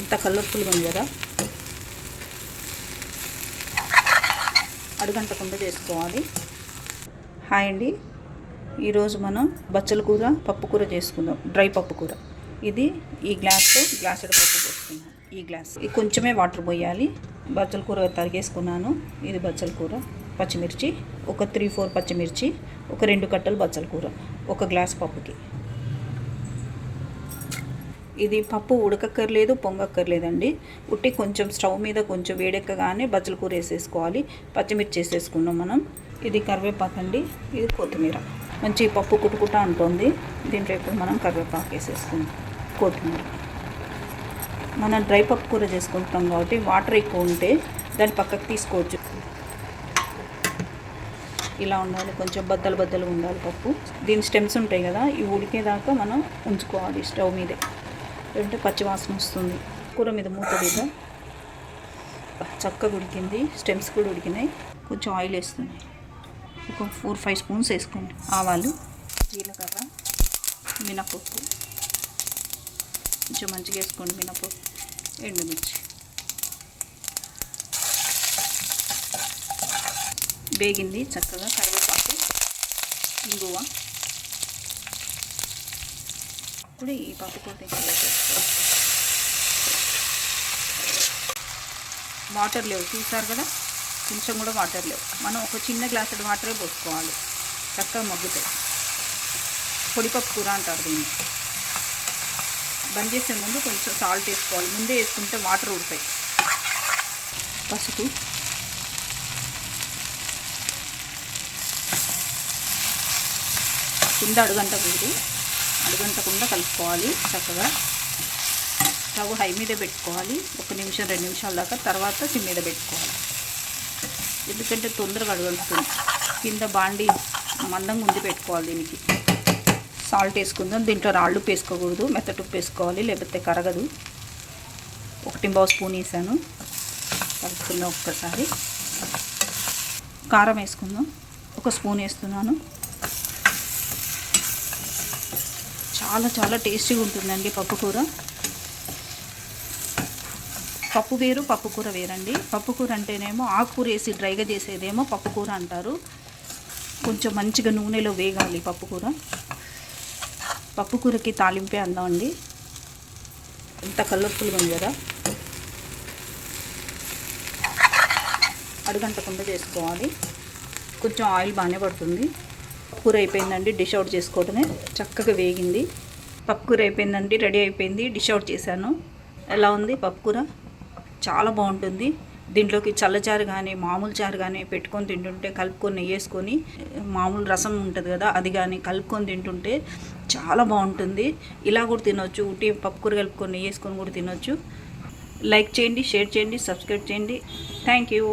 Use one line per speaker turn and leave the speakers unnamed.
ఎంత కలర్ఫుల్గా ఉంది కదా. అడుగంటకుండా చేసుకోవాలి. హాయ్ అండి, ఈరోజు మనం బచ్చల కూర పప్పు కూర చేసుకుందాం. డ్రై పప్పు కూర. ఇది ఈ గ్లాస్తో గ్లాసుడు పప్పు పోసుకుందాం. ఈ గ్లాస్ ఇది కొంచెమే వాటర్ పోయాలి. బచ్చల కూర తరిగేసుకున్నాను. ఇది బచ్చల కూర, పచ్చిమిర్చి ఒక 3-4 పచ్చిమిర్చి, ఒక 2 కట్టలు బచ్చల కూర, ఒక గ్లాస్ పప్పుకి. ఇది పప్పు ఉడకక్కర్లేదు, పొంగక్కర్లేదండి. ఉట్టి కొంచెం స్టవ్ మీద కొంచెం వేడెక్కగానే బచ్చల కూర వేసేసుకోవాలి. పచ్చిమిర్చి వేసేసుకున్నాం మనం. ఇది కరివేపాకు అండి, ఇది కొత్తిమీర. మంచి పప్పు కుట్టుకుంటా ఉంటుంది. దీంట్లో ఇప్పుడు మనం కరివేపాకు వేసేసుకుందాం, కొత్తిమీర. మనం డ్రై పప్పు కూర చేసుకుంటాం కాబట్టి వాటర్ ఎక్కువ ఉంటే దాన్ని పక్కకు తీసుకోవచ్చు. ఇలా ఉండాలి, కొంచెం బద్దలు ఉండాలి పప్పు. దీని స్టెమ్స్ ఉంటాయి కదా, ఇవి ఉడికేదాకా మనం ఉంచుకోవాలి స్టవ్ మీదే, లేదంటే పచ్చివాసన వస్తుంది. కూర మీద మూత మీద చక్కగా ఉడికింది. స్టెమ్స్ కూడా ఉడికినాయి. కొంచెం ఆయిల్ వేస్తున్నాయి. ఒక 4-5 స్పూన్స్ వేసుకోండి. ఆవాలు, జీలకర్ర, మినపప్పు కొంచెం మంచిగా వేసుకోండి. మినపప్పు, ఎండుమిర్చి వేగింది చక్కగా. కరివేపాకు, ఇంగువ. ఇప్పుడు ఈ పప్పు కూర వేసేసుకోవాలి. వాటర్ లేవు, చూసారు కదా, కొంచెం కూడా వాటర్ లేవు. మనం ఒక చిన్న గ్లాసుడు వాటరే పోసుకోవాలి. చక్కగా మగ్గుతాయి. పొడిపప్పు కూర అంటారు దీన్ని. బంద్ చేసే ముందు కొంచెం సాల్ట్ వేసుకోవాలి. ముందే వేసుకుంటే వాటర్ ఉడతాయి. పసుపు, కింద అడుగంటకుండా కలుపుకోవాలి చక్కగా. స్టవ్ హై మీద పెట్టుకోవాలి. 1 నిమిషం 2 నిమిషాల దాకా. తర్వాత సిమ్ మీద పెట్టుకోవాలి, ఎందుకంటే తొందరగా అడుగంటుతుంది. కింద బాండి మందంగా ఉండి పెట్టుకోవాలి. దీనికి సాల్ట్ వేసుకుందాం. దీంట్లో రాళ్ళు ఉప్పు వేసుకోకూడదు, మెత్తటి ఉప్పు వేసుకోవాలి, లేకపోతే కరగదు. 1 స్పూన్ వేసాను. కలుపుకుందాం ఒక్కసారి. కారం వేసుకుందాం. 1 స్పూన్ వేస్తున్నాను. చాలా టేస్టీగా ఉంటుందండి పప్పు కూర. పప్పు వేరు, పప్పు కూర వేరండి. పప్పు కూర అంటేనేమో ఆకుకూర వేసి డ్రైగా చేసేదేమో పప్పు కూర అంటారు. కొంచెం మంచిగా నూనెలో వేగాలి పప్పు కూర. పప్పు కూరకి తాలింపే అందామండి. ఎంత కలర్ఫుల్గా ఉంది కదా. అడుగంటకుండా చేసుకోవాలి. కొంచెం ఆయిల్ బాగానే పడుతుంది. కూర అయిపోయిందండి, డిష్ అవుట్ చేసుకోవడమే. చక్కగా వేగింది. పప్పు కూర అయిపోయిందండి, రెడీ అయిపోయింది. డిష్ అవుట్ చేశాను. ఎలా ఉంది పప్పు కూర? చాలా బాగుంటుంది. దీంట్లోకి చల్లచారు కానీ మామూలు చారు కానీ పెట్టుకొని తింటుంటే, కలుపుకొని నెయ్యి వేసుకొని, మామూలు రసం ఉంటుంది కదా అది కానీ కలుపుకొని తింటుంటే చాలా బాగుంటుంది. ఇలా కూడా తినొచ్చు. ఉట్టి పప్పు కూర కలుపుకొని నెయ్యి వేసుకొని కూడా తినొచ్చు. లైక్ చేయండి, షేర్ చేయండి, సబ్స్క్రైబ్ చేయండి. Thank you.